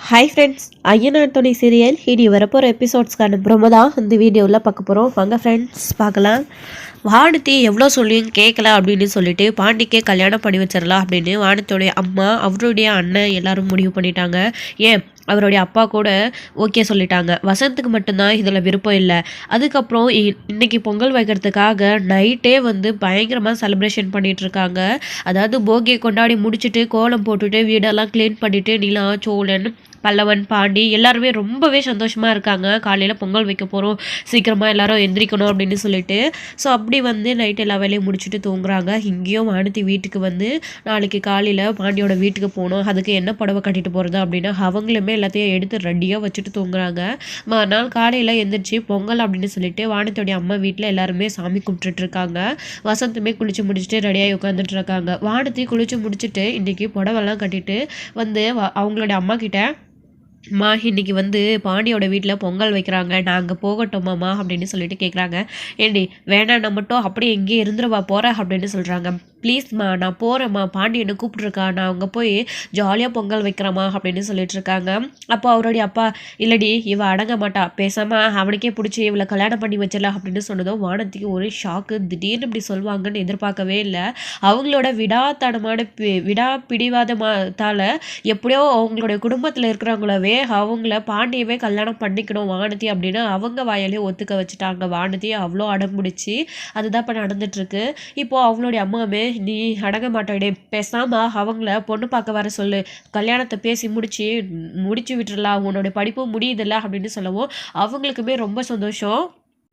Hi friends, Ayyanar துணை serial இனி வரப்போகிற எபிசோட்ஸ்க்கான ப்ரோமோ தான் இந்த வீடியோவில் பார்க்க போகிறோம். வாங்க ஃப்ரெண்ட்ஸ் பார்க்கலாம். வானதி எவ்வளோ சொல்லியும் கேட்கல அப்படின்னு சொல்லிட்டு பாண்டிக்கே கல்யாணம் பண்ணி வச்சிடலாம் அப்படின்னு வானத்தோடைய அம்மா, அவருடைய அண்ணன் எல்லாரும் முடிவு பண்ணிட்டாங்க. ஏன் அவருடைய அப்பா கூட ஓகே சொல்லிட்டாங்க. வசந்துக்கு மட்டும்தான் இதில் விருப்பம் இல்லை. அதுக்கப்புறம் இன்னைக்கு பொங்கல் வைக்கிறதுக்காக நைட்டே வந்து பயங்கரமாக செலிப்ரேஷன் பண்ணிகிட்ருக்காங்க. அதாவது போகியை கொண்டாடி முடிச்சுட்டு கோலம் போட்டுட்டு வீடெல்லாம் க்ளீன் பண்ணிவிட்டு நிலா, சோழன், பல்லவன், பாண்டி எல்லாருமே ரொம்பவே சந்தோஷமாக இருக்காங்க. காலையில் பொங்கல் வைக்க போகிறோம், சீக்கிரமாக எல்லாரும் எந்திரிக்கணும் அப்படின்னு சொல்லிட்டு. ஸோ அப்படி வந்து நைட் எல்லா வேலையும் முடிச்சுட்டு தூங்குறாங்க. இங்கேயும் வானதி வீட்டுக்கு வந்து நாளைக்கு காலையில் பாண்டியோட வீட்டுக்கு போகணும், அதுக்கு என்ன புடவை கட்டிட்டு போகிறது அப்படின்னா அவங்களுமே எல்லாத்தையும் எடுத்து ரெடியாக வச்சுட்டு தூங்குறாங்க. மறுநாள் காலையில் எந்திரிச்சு பொங்கல் அப்படின்னு சொல்லிட்டு வானத்தோடைய அம்மா வீட்டில் எல்லாருமே சாமி கும்பிட்டுட்டு இருக்காங்க. வசந்துமே குளிச்சு முடிச்சுட்டு ரெடியாகி உட்காந்துட்டு இருக்காங்க. வானதி குளிச்சு முடிச்சுட்டு இன்றைக்கி புடவெல்லாம் கட்டிட்டு வந்து அவங்களோட அம்மா கிட்ட, அம்மா இன்னைக்கு வந்து பாண்டியோட வீட்டில் பொங்கல் வைக்கிறாங்க, நாங்கள் போகட்டோமாம்மா அப்படின்னு சொல்லிட்டு கேட்குறாங்க. ஏண்டி வேணாம் மட்டும் அப்படியே எங்கேயே இருந்துருவா போகிற அப்படின்னு சொல்கிறாங்க. ப்ளீஸ்மா நான் போகிறேம்மா, பாண்டி என்ன கூப்பிட்ருக்கா, நான் அங்கே போய் ஜாலியாக பொங்கல் வைக்கிறேம்மா அப்படின்னு சொல்லிட்டு இருக்காங்க. அப்போ அவருடைய அப்பா, இல்லடி இவ அடங்க மாட்டா, பேசாமல் அவனுக்கே பிடிச்சி இவளை கல்யாணம் பண்ணி வச்சிடலாம் அப்படின்னு சொன்னதும் வானத்துக்கு ஒரு ஷாக்கு. திடீர்னு இப்படி சொல்லுவாங்கன்னு எதிர்பார்க்கவே இல்லை. அவங்களோட பிடிவாதத்தால் எப்படியோ அவங்களுடைய குடும்பத்தில் இருக்கிறவங்களவே அவங்கள பாண்டியவே கல்யாணம் பண்ணிக்கணும் வானதி அப்படின்னு அவங்க வாயாலே ஒத்துக்க வச்சுட்டாங்க. வானதி அவ்வளோ அடம் பிடிச்சி அதுதான் இப்போ நடந்துட்டுருக்கு. இப்போது அவங்களுடைய அம்மாவே, நீ அடங்க மாட்டாடே, பேசாம அவங்கள பொண்ணு பார்க்க வர சொல்லு, கல்யாணத்தை பேசி முடிச்சு விட்டுறலாம், உன்னோட படிப்பும் முடியுதில்ல அப்படின்னு சொல்லவும் அவங்களுக்குமே ரொம்ப சந்தோஷம்.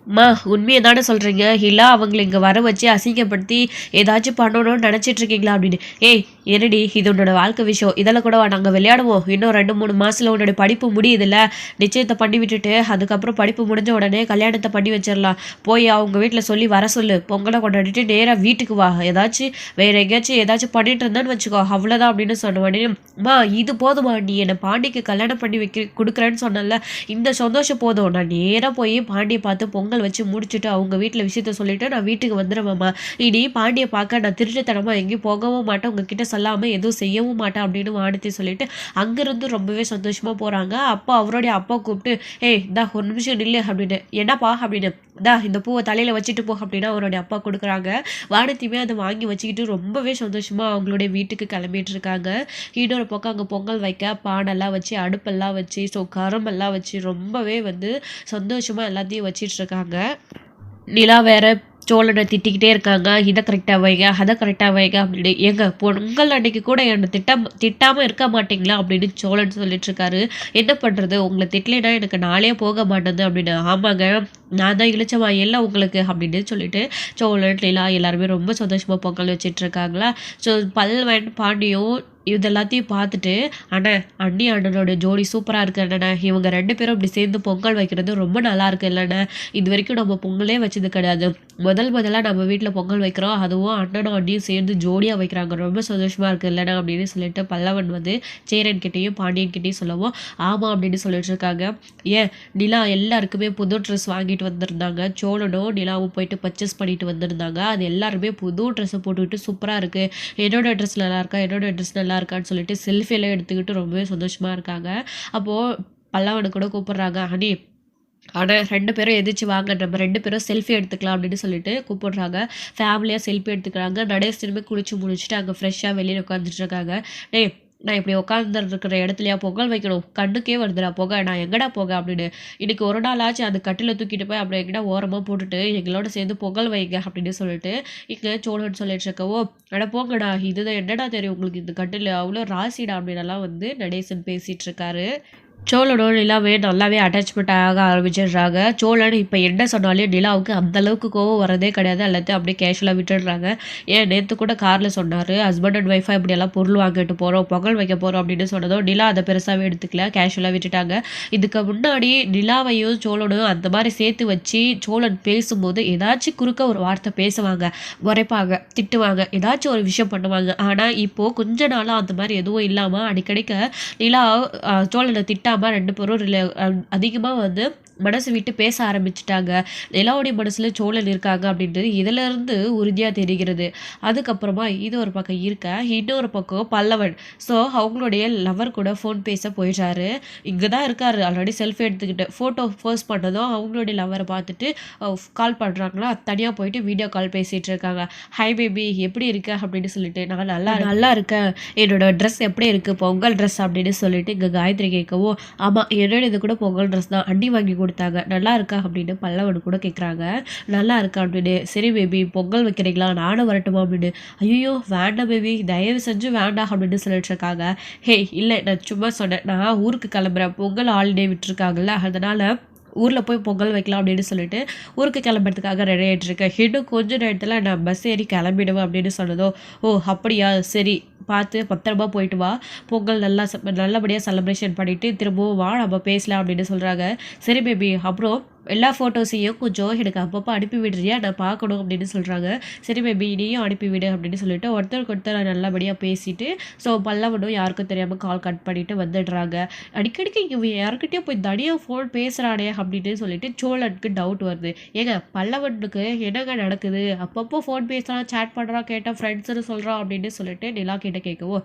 அம்மா உண்மையை தானே சொல்கிறீங்க, இல்லை அவங்களை இங்கே வர வச்சு அசிங்கப்படுத்தி ஏதாச்சும் பண்ணணும்னு நினச்சிட்ருக்கீங்களா அப்படின்னு. ஏய் என்னடி இது உன்னோட வாழ்க்கை விஷயம், இதெல்லாம் கூட நாங்கள் விளையாடுவோம், இன்னும் 2-3 மாதத்தில் உன்னோட படிப்பு முடியுதில்ல, நிச்சயத்தை பண்ணி விட்டுட்டு அதுக்கப்புறம் படிப்பு முடிஞ்ச உடனே கல்யாணத்தை பண்ணி வச்சிடலாம், போய் அவங்க வீட்டில் சொல்லி வர சொல்லு, பொங்கலை கொண்டாடிட்டு நேராக வீட்டுக்கு வா, ஏதாச்சும் வேறு எங்கேயாச்சும் ஏதாச்சும் பண்ணிட்டு இருந்தான்னு வச்சுக்கோ, அவ்வளோதான் அப்படின்னு சொன்ன உடனே, அம்மா இது போதுமா, நீ என்னை பாண்டிக்கு கல்யாணம் பண்ணி கொடுக்குறேன்னு சொன்னல, இந்த சந்தோஷம் போதும், நான் நேராக போய் பாண்டியை பார்த்து பொங்கல் வச்சு முடிச்சுட்டு அவங்க வீட்டில் விஷயத்த சொல்லிட்டு நான் வீட்டுக்கு வந்துடுவேம்மா, இனி பாண்டியை பார்க்க நான் திருட்டுத்தனமாக எங்கேயும் போகவும் மாட்டேன், உங்ககிட்ட சொல்லாமல் எதுவும் செய்யவும் மாட்டேன் அப்படின்னு வானதி சொல்லிட்டு அங்கேருந்து ரொம்பவே சந்தோஷமாக போகிறாங்க. அப்போ அவருடைய அப்பா கூப்பிட்டு, ஏய் இந்தா ஒரு நிமிஷம் நில்லு அப்படின்னு. என்னப்பா அப்படின்னு, இந்தா இந்த பூவை தலையில் வச்சுட்டு போ அப்படின்னு அவருடைய அப்பா கொடுக்குறாங்க. வானதியுமே அதை வாங்கி வச்சுக்கிட்டு ரொம்பவே சந்தோஷமாக அவங்களுடைய வீட்டுக்கு கிளம்பிட்டு இருக்காங்க. இன்னொரு பக்கம் அங்கே பொங்கல் வைக்க பானெல்லாம் வச்சு அடுப்பெல்லாம் வச்சு கரமெல்லாம் வச்சு ரொம்பவே வந்து சந்தோஷமாக எல்லாத்தையும் வச்சிட்டு இருக்காங்க. நிலா வேற சோழனை திட்டிக்கிட்டே இருக்காங்க, இதை கரெக்டாக வைங்க அதை கரெக்டாக வைங்க அப்படின்னு. எங்க பொங்கல் அன்னைக்கு கூட என்னை திட்டாமல் இருக்க மாட்டிங்களா அப்படின்னு சோழன் சொல்லிட்டு இருக்காரு. என்ன பண்ணுறது, உங்களை திட்டலைன்னா எனக்கு நாளே போக மாட்டேது அப்படின்னு. ஆமாங்க நான் தான் இழிச்சவா எல்லாம் உங்களுக்கு அப்படின்னு சொல்லிட்டு சோழன், நிலா எல்லாருமே ரொம்ப சந்தோஷமாக பொங்கல் வச்சிட்ருக்காங்களா. ஸோ பல்லவன், பாண்டியும் இது எல்லாத்தையும் பார்த்துட்டு, அண்ணி அண்ணனோட ஜோடி சூப்பராக இருக்கு அண்ணனை, இவங்க 2 பேரும் இப்படி சேர்ந்து பொங்கல் வைக்கிறது ரொம்ப நல்லா இருக்கு இல்லைண்ணே, இது வரைக்கும் நம்ம பொங்கலே வச்சது கிடையாது, முதலாக நம்ம வீட்டில் பொங்கல் வைக்கிறோம், அதுவும் அண்ணனும் அண்ணியும் சேர்ந்து ஜோடியாக வைக்கிறாங்க, ரொம்ப சந்தோஷமாக இருக்குது இல்லைண்ணா அப்படின்னு சொல்லிட்டு பல்லவன் வந்து சேரன்கிட்டையும் பாண்டியன்கிட்டையும் சொல்லவும் ஆமாம் அப்படின்னு சொல்லிட்டு இருக்காங்க. ஏன் நிலா எல்லாருக்குமே புது ட்ரெஸ் வாங்கிட்டு வந்திருந்தாங்க, சோழனும் நிலாவும் போயிட்டு பர்ச்சேஸ் பண்ணிட்டு வந்திருந்தாங்க, அது எல்லாருமே புது ட்ரெஸ்ஸை போட்டுக்கிட்டு சூப்பராக இருக்குது, என்னோட ட்ரெஸ் நல்லா இருக்கா, என்னோட ட்ரெஸ் நல்லா இருக்கான்னு சொல்லிட்டு செல்ஃபியெல்லாம் எடுத்துக்கிட்டு ரொம்பவே சந்தோஷமாக இருக்காங்க. அப்போது பல்லவனு கூட கூப்பிட்றாங்க, ஹனி ஆனால் 2 பேரும் எதிர்த்து வாங்க, நம்ம 2 பேரும் செல்ஃபி எடுத்துக்கலாம் அப்படின்னு சொல்லிட்டு கூப்பிட்றாங்க. ஃபேமிலியாக செல்ஃபி எடுத்துக்கிறாங்க. நடேசனுமே குளிச்சு முடிச்சுட்டு அங்கே ஃப்ரெஷ்ஷாக வெளியில் உட்காந்துட்டு இருக்காங்க. டேய் நான் இப்படி உட்காந்துருக்கிற இடத்துலையா பொங்கல் வைக்கணும், கண்ணுக்கே வருதுடா போக, நான் எங்கடா போக அப்படின்னு. இன்றைக்கி ஒரு நாள் ஆச்சு அந்த கட்டில் தூக்கிட்டு போய் அப்படி எங்கடா ஓரமாக போட்டுட்டு எங்களோட சேர்ந்து பொங்கல் வைங்க அப்படின்னு சொல்லிட்டு இங்கே சோழன் சொல்லிட்டு இருக்கவோ, போங்கடா இதுதான் என்னடா தெரியும் உங்களுக்கு இந்த கட்டில் அவ்வளோ ராசிடா அப்படின்னலாம் வந்து நடேசன் பேசிகிட்டு இருக்காரு. சோழனோட நிலாவே நல்லாவே அட்டாச்மெண்ட் ஆக ஆரம்பிச்சிடுறாங்க. சோழன் இப்போ என்ன சொன்னாலும் நிலாவுக்கு அந்தளவுக்கு கோவம் வரதே கிடையாது, எல்லாத்தையும் அப்படியே கேஷுவலாக விட்டுடுறாங்க. ஏன் நேற்று கூட காரில் சொன்னார், ஹஸ்பண்ட் அண்ட் ஒய்ஃபாக இப்படியெல்லாம் பொருள் வாங்கிட்டு போகிறோம், பொங்கல் வைக்க போகிறோம் அப்படின்னு சொன்னதும் நிலா அதை பெருசாகவே எடுத்துக்கல, கேஷுவலாக விட்டுட்டாங்க. இதுக்கு முன்னாடி நிலாவையும் சோழனும் அந்த மாதிரி சேர்த்து வச்சு சோழன் பேசும்போது ஏதாச்சும் குறுக்க ஒரு வார்த்தை பேசுவாங்க, முறைப்பாங்க, திட்டுவாங்க, ஏதாச்சும் ஒரு விஷயம் பண்ணுவாங்க. ஆனால் இப்போது கொஞ்ச நாளாக அந்த மாதிரி எதுவும் இல்லாமல் அடிக்கடிக்க நிலா சோழனை திட்டாமல் 2 பேரும் அதிகமாக வந்து மனசு விட்டு பேச ஆரம்பிச்சுட்டாங்க. நிலாவுடைய மனசுல சோழன் இருக்காங்க அப்படின்றது இதிலிருந்து உறுதியா தெரிகிறது. அதுக்கப்புறமா இது ஒரு பக்கம் இருக்க, இன்னொரு பக்கம் பல்லவன். ஸோ அவங்களுடைய லவர் கூட ஃபோன் பேச போயிடுறாரு. இங்க தான் இருக்காரு. ஆல்ரெடி செல்ஃபி எடுத்துக்கிட்டு ஃபோட்டோ போஸ்ட் பண்ணதும் அவங்களுடைய லவ்வர பார்த்துட்டு கால் பண்றாங்களா, தனியா போயிட்டு வீடியோ கால் பேசிட்டு இருக்காங்க. "ஹாய் பேபி எப்படி இருக்க?" அப்படின்னு சொல்லிட்டு. "நான் நல்லா இருக்கேன். என்னோட ட்ரெஸ் எப்படி இருக்கு? பொங்கல் ட்ரெஸ்" அப்படின்னு சொல்லிட்டு இங்க காயத்ரி கேட்கவும், "ஆமா என்னோடது கூட பொங்கல் ட்ரெஸ் தான். அண்ணி வாங்கி கொடுத்தாங்க. நல்லா இருக்கா?" அப்படின்னு பல்லவன் கூட கேட்குறாங்க. "நல்லா இருக்கா?" அப்படின்னு. "சரி பேபி பொங்கல் வைக்கிறீங்களா? நானும் வரட்டுமா?" அப்படின்னு. "ஐயோ வேண்டாம் பேபி, தயவு செஞ்சு வேண்டாம்" அப்படின்னு சொல்லிட்டு இருக்காங்க. "ஹே இல்லை, நான் சும்மா சொன்னேன். நான் ஊருக்கு கிளம்புறேன். பொங்கல் ஹாலிடே விட்டுருக்காங்கல்ல, அதனால ஊரில் போய் பொங்கல் வைக்கலாம் அப்படின்னு சொல்லிட்டு ஊருக்கு கிளம்புறதுக்காக ரெடி ஆகிட்டு இருக்கேன். இன்னும் கொஞ்ச நேரத்தில் நான் பஸ் ஏறி கிளம்பிடுவேன்" அப்படின்னு சொன்னதோ, "ஓ அப்படியா, சரி பார்த்து பத்திரமா போயிட்டு வா. பொங்கல் நல்லபடியாக செலிப்ரேஷன் பண்ணிவிட்டு திரும்பவும் வா, நம்ம பேசலாம்" அப்படின்னு சொல்கிறாங்க. "சரி பேபி, அப்புறம் எல்லா ஃபோட்டோஸையும் கொஞ்சம் எனக்கு அப்பப்போ அனுப்பி விடுறியா, நான் பார்க்கணும்" அப்படின்னு சொல்கிறாங்க. "சரி பேபி நீயும் அனுப்பிவிடு" அப்படின்னு சொல்லிட்டு ஒருத்தருக்கு ஒருத்தர் நல்லபடியாக பேசிட்டு ஸோ பல்லவனும் யாருக்கும் தெரியாமல் கால் கட் பண்ணிவிட்டு வந்துடுறாங்க. அடிக்கடிக்கு இவன் யாருக்கிட்டேயும் போய் தனியாக ஃபோன் பேசுகிறானே அப்படின்னு சொல்லிட்டு சோழனுக்கு டவுட் வருது. ஏங்க பல்லவனுக்கு என்னங்க நடக்குது, அப்பப்போ ஃபோன் பேசுகிறான், சேட் பண்ணுறான், கேட்டால் ஃப்ரெண்ட்ஸ்னு சொல்கிறான் அப்படின்னு சொல்லிட்டு நிலா கிட்ட கேட்கவோ,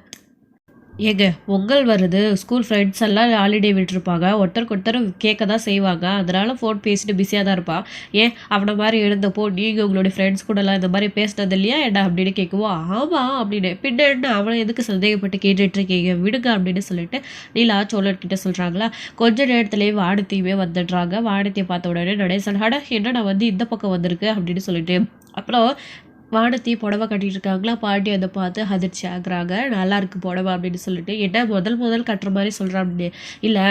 "ஏங்க பொங்கல் வருது, ஸ்கூல் ஃப்ரெண்ட்ஸ் எல்லாம் ஹாலிடே விட்டுருப்பாங்க, ஒருத்தருக்கு ஒருத்தர் கேட்க தான் செய்வாங்க, அதனால ஃபோன் பேசிட்டு பிஸியாக தான் இருப்பான். ஏன் அவனை மாதிரி இருந்தப்போ நீங்கள் உங்களுடைய ஃப்ரெண்ட்ஸ் கூடலாம் இந்த மாதிரி பேசினது இல்லையா என்ன?" அப்படின்னு கேட்குவோம். "ஆமாம்" அப்படின்னு. "பின்ன என்ன, அவனை எதுக்கு சந்தேகப்பட்டு கேட்டுட்ருக்கீங்க, விடுங்க" அப்படின்னு சொல்லிட்டு நீலா சோழர்கிட்ட சொல்கிறாங்களா. கொஞ்ச நேரத்துலேயே வானதியுமே வந்துடுறாங்க. வானதியை பார்த்த உடனே நடேசன், "அட என்ன நான் வந்து இந்த பக்கம் வந்திருக்கு" அப்படின்னு சொல்லிட்டு. அப்புறம் வானதி புடவை கட்டிட்டு இருக்காங்களா, பாட்டி அதை பார்த்து அதிர்ச்சி ஆகுறாங்க. "நல்லா இருக்கு புடவை" அப்படின்னு சொல்லிட்டு. "என்ன முதல் கட்டுற மாதிரி சொல்கிறான்" அப்படின்னு. "இல்லை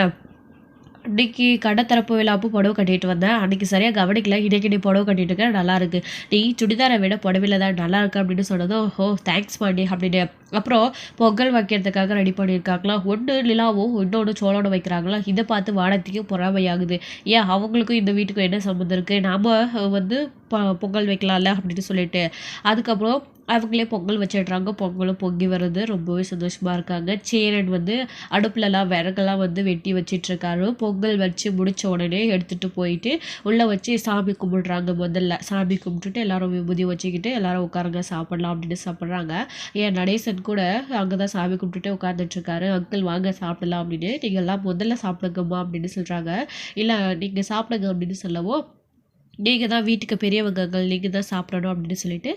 அன்னைக்கு கடை திறப்பு விழாப்போ புடவை கட்டிட்டு வந்தேன், அன்னைக்கு சரியாக கவனிக்கல, இன்னைக்கு நீ புடவை கட்டிட்டு இருக்க, நல்லா இருக்கு. நீ சுடிதாரை விட புடவையில தான் நல்லா இருக்கு" அப்படின்னு சொன்னதும், "ஓ தேங்க்ஸ் பாண்டி" அப்படின்னு. அப்புறம் பொங்கல் வைக்கிறதுக்காக ரெடி பண்ணியிருக்காங்களா. ஒன்று நிலாவும் இன்னொன்று சோளனும் வைக்கிறாங்களா. இதை பார்த்து வானதிக்கும் பொறாமையாகுது. ஏன் அவங்களுக்கும் இந்த வீட்டுக்கும் என்ன சம்மந்தம் இருக்குது, நாம் வந்து பொங்கல் வைக்கலாம்ல அப்படின்னு சொல்லிட்டு. அதுக்கப்புறம் அவங்களே பொங்கல் வச்சிடுறாங்க. பொங்கலும் பொங்கி வருது. ரொம்பவே சந்தோஷமாக இருக்காங்க. சேரன் வந்து அடுப்புலலாம் விறகெல்லாம் வந்து வெட்டி வச்சிட்ருக்காரு. பொங்கல் வச்சு முடித்த உடனே எடுத்துகிட்டு போயிட்டு உள்ளே வச்சு சாமி கும்பிடுறாங்க. முதல்ல சாமி கும்பிட்டுட்டு எல்லாரும் விபூதி வச்சுக்கிட்டு எல்லாரும் உட்காருங்க சாப்பிட்லாம் அப்படின்னு சாப்பிட்றாங்க. ஏன் நடேசன் கூட அங்கே தான் சாமி கும்பிட்டுட்டு உட்காந்துட்ருக்காரு. "அங்கிள் வாங்க சாப்பிடலாம்" அப்படின்னு. "நீங்கள்லாம் முதல்ல சாப்பிடுங்கம்மா" அப்படின்னு சொல்கிறாங்க. "இல்லை நீங்கள் சாப்பிடுங்க" அப்படின்னு சொல்லவும், "நீங்கள் தான் வீட்டுக்கு பெரியவங்கங்கள், நீங்கள் தான் சாப்பிடணும்" அப்படின்னு சொல்லிட்டு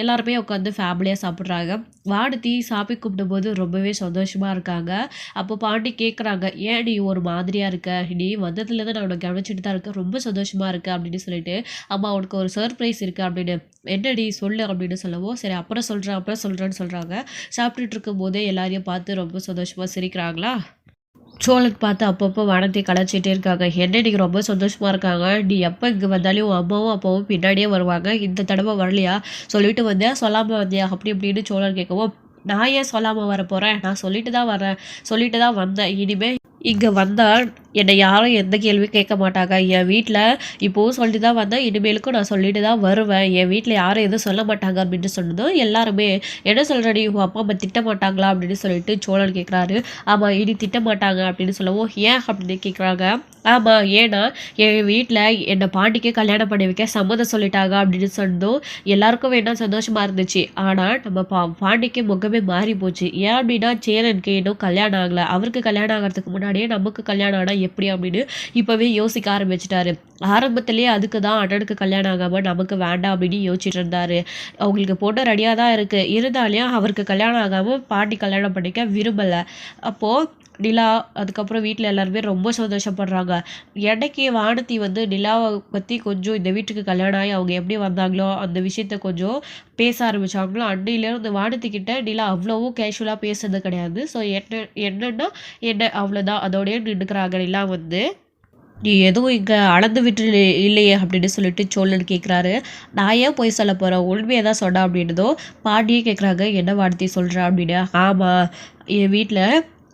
எல்லாருமே உட்காந்து ஃபேமிலியாக சாப்பிட்றாங்க. வானதி சாமி கும்பிடும்போது ரொம்பவே சந்தோஷமாக இருக்காங்க. அப்போ பாண்டி கேட்குறாங்க, "ஏன் நீ ஒரு மாதிரியாக இருக்க, நீ வந்ததுலேருந்து நான் உன்னை கவனிச்சுட்டு தான் இருக்கேன், ரொம்ப சந்தோஷமாக இருக்க" அப்படின்னு சொல்லிட்டு. "அம்மா உனக்கு ஒரு சர்ப்ரைஸ் இருக்குது" அப்படின்னு. "என்னடி சொல்லு" அப்படின்னு சொல்லவும், "சரி அப்புறம் சொல்கிறேன்னு சொல்கிறாங்க. சாப்பிட்டுட்டு இருக்கும்போதே எல்லாரையும் பார்த்து ரொம்ப சந்தோஷமாக சிரிக்கிறாங்களா. சோழன் பார்த்து அப்பப்போ வானத்தை கலாய்ச்சிட்டே இருக்காங்க. "என்ன இன்னைக்கு ரொம்ப சந்தோஷமாக இருக்காங்க, நீ எப்போ இங்கே வந்தாலும் உன் அம்மாவும் அப்பாவும் பின்னாடியே வருவாங்க, இந்த தடவை வரலையா, சொல்லிட்டு வந்தியா சொல்லாமல் வந்தியா" அப்படி இப்படின்னு சோழன் கேட்கவும், "நான் ஏன் சொல்லாமல் வரப்போகிறேன், நான் சொல்லிட்டு தான் வரேன், சொல்லிட்டு தான் வந்தேன். இனிமேல் இங்கே வந்தால் என்னை யாரும் எந்த கேள்வியும் கேட்க மாட்டாங்க. என் வீட்டில் இப்போவும் சொல்லிட்டு தான் வந்தேன், இனிமேலுக்கும் நான் சொல்லிட்டு தான் வருவேன். என் வீட்டில் யாரும் எதுவும் சொல்ல மாட்டாங்க" அப்படின்னு சொன்னதும் எல்லாருமே, "என்ன சொல்கிறடி, உங்கள் அப்பா அம்மா திட்ட மாட்டாங்களா?" அப்படின்னு சொல்லிட்டு சோழன் கேட்குறாரு. "ஆமாம் இனி திட்ட மாட்டாங்க" அப்படின்னு சொல்லவும், "ஏன்?" அப்படின்னு கேட்குறாங்க. "ஆமாம் ஏன்னா என் வீட்டில் என்னை பாண்டிக்கு கல்யாணம் பண்ணி வைக்க சம்மதம் சொல்லிட்டாங்க" அப்படின்னு சொன்னதும் எல்லாருக்கும் வேணா சந்தோஷமாக இருந்துச்சு. ஆனால் நம்ம பாண்டிக்கு முகமே மாறி போச்சு. ஏன் அப்படின்னா சேரனுக்கு இன்னும் கல்யாணம் ஆகலை. அவருக்கு கல்யாணம் ஆகிறதுக்கு முன்னாடியே நமக்கு கல்யாணம் ஆனால் எப்படி அப்படின்னு இப்போவே யோசிக்க ஆரம்பிச்சிட்டாரு. ஆரம்பத்திலேயே அதுக்கு தான் அண்ணனுக்கு கல்யாணம் ஆகாமல் நமக்கு வேண்டாம் அப்படின்னு யோசிச்சுட்டு இருந்தாரு. அவங்களுக்கு பொண்ணு ரெடியாக தான் இருக்குது, இருந்தாலும் அவருக்கு கல்யாணம் ஆகாமல் பாட்டி கல்யாணம் பண்ணிக்க விரும்பலை. அப்போது நிலா அதுக்கப்புறம் வீட்டில் எல்லாருமே ரொம்ப சந்தோஷப்படுறாங்க. என்னைக்கு வானதி வந்து நிலாவை பற்றி கொஞ்சம் இந்த வீட்டுக்கு கல்யாணம் ஆகி அவங்க எப்படி வந்தாங்களோ அந்த விஷயத்த கொஞ்சம் பேச ஆரம்பித்தாங்களோ, அன்னையிலேருந்து வானதி கிட்ட நிலா அவ்வளோவும் கேஷுவலாக பேசுறது கிடையாது. ஸோ என்னன்னா என்ன அவ்வளோதான், அதோடய நின்றுக்கிறாங்க. நிலா வந்து, "நீ எதுவும் இங்கே அளந்து விட்டு இல்லையே" அப்படின்னு சொல்லிட்டு சோழன் கேட்குறாரு. "நான் ஏன் போய் சொல்ல போகிறேன், உண்மையை தான் சொன்னேன்" அப்படின்னதோ பாண்டியே கேட்குறாங்க, "என்ன வானதி சொல்கிற" அப்படின்னு. "ஆமாம் என் வீட்டில்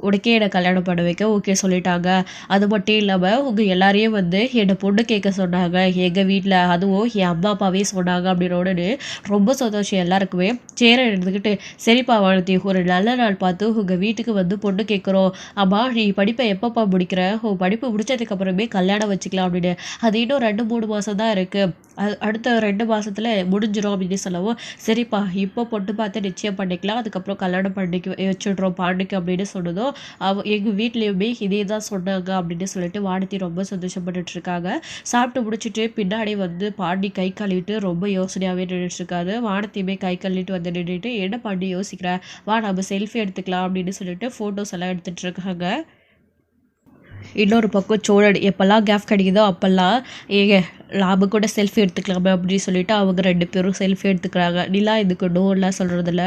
உனக்கே என்னை கல்யாணம் பண்ண வைக்க ஓகே சொல்லிட்டாங்க. அது மட்டும் இல்லாமல் உங்கள் எல்லாரையும் வந்து என்னை பொண்ணு கேட்க சொன்னாங்க எங்கள் வீட்டில், அதுவும் என் அம்மா அப்பாவே சொன்னாங்க அப்படின்னு உடனே ரொம்ப சந்தோஷம் எல்லாருக்குமே. சேர எடுத்துக்கிட்டு சரிப்பா வானதி, ஒரு நல்ல நாள் பார்த்து உங்கள் வீட்டுக்கு வந்து பொண்ணு கேட்குறோம். அம்மா நீ படிப்பை எப்பப்பா முடிக்கிற, உன் படிப்பு முடிச்சதுக்கப்புறமே கல்யாணம் வச்சுக்கலாம் அப்படின்னு. அது இன்னும் 2-3 மாதம் தான் இருக்குது, அடுத்த 2 மாதத்தில் முடிஞ்சிடும் அப்படின்னு சொல்லவும், சரிப்பா இப்போ பொண்ணு பார்த்து நிச்சயம் பண்ணிக்கலாம், அதுக்கப்புறம் கல்யாணம் பண்ணிக்க வச்சுடுறோம் பாண்டிக்கு அப்படின்னு சொன்னதும் எங்கள் வீட்லேயுமே இதே தான் சொன்னாங்க அப்படின்னு சொல்லிட்டு வானதி ரொம்ப சந்தோஷப்பட்டுட்டு இருக்காங்க. சாப்பிட்டு முடிச்சுட்டு பின்னாடி வந்து பாண்டி கை கழுவிட்டு ரொம்ப யோசனையாகவே நின்றுட்டுருக்காரு. வானத்தையுமே கை கழுவிட்டு வந்து நின்றுட்டு, என்ன பாண்டி யோசிக்கிற, வா நம்ம செல்ஃபி எடுத்துக்கலாம் அப்படின்னு சொல்லிட்டு ஃபோட்டோஸ் எல்லாம் எடுத்துகிட்டு இருக்காங்க. இன்னொரு பக்கம் சோழன் எப்போல்லாம் கேப் கிடைக்குதோ அப்போல்லாம் ஏங்க நாம கூட செல்ஃபி எடுத்துக்கலாமே அப்படின்னு சொல்லிட்டு அவங்க 2 பேரும் செல்ஃபி எடுத்துக்கிறாங்க. நிலா இதுக்கு நோலாம் சொல்கிறதில்ல,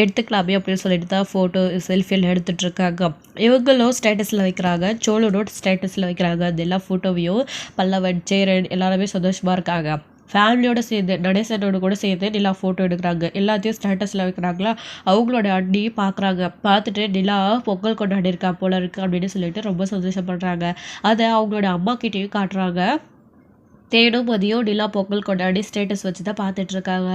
எடுத்துக்கலாமே அப்படின்னு சொல்லிட்டு தான் ஃபோட்டோ செல்ஃபியில் எடுத்துகிட்ருக்காங்க. இவங்களும் ஸ்டேட்டஸில் வைக்கிறாங்க, சோழனோட ஸ்டேட்டஸில் வைக்கிறாங்க. அந்த எல்லா ஃபோட்டோவையும் பல்லவன் சேரன் எல்லாருமே சந்தோஷமாக இருக்காங்க. ஃபேமிலியோடு சேர்ந்து நடேசனோடு கூட சேர்ந்து நிலா ஃபோட்டோ எடுக்கிறாங்க. எல்லாத்தையும் ஸ்டேட்டஸில் வைக்கிறாங்களா. அவங்களோட அண்ணி பார்க்குறாங்க, பார்த்துட்டு நிலா பொங்கல் கொண்டாடிருக்கா போல இருக்குது அப்படின்னு சொல்லிட்டு ரொம்ப சந்தோஷப்படுறாங்க. அதை அவங்களோட அம்மா கிட்டேயும் காட்டுறாங்க. தேனும் மதியம் நிலா பொங்கல் கொண்டாடி ஸ்டேட்டஸ் வச்சு தான் பார்த்துட்ருக்காங்க.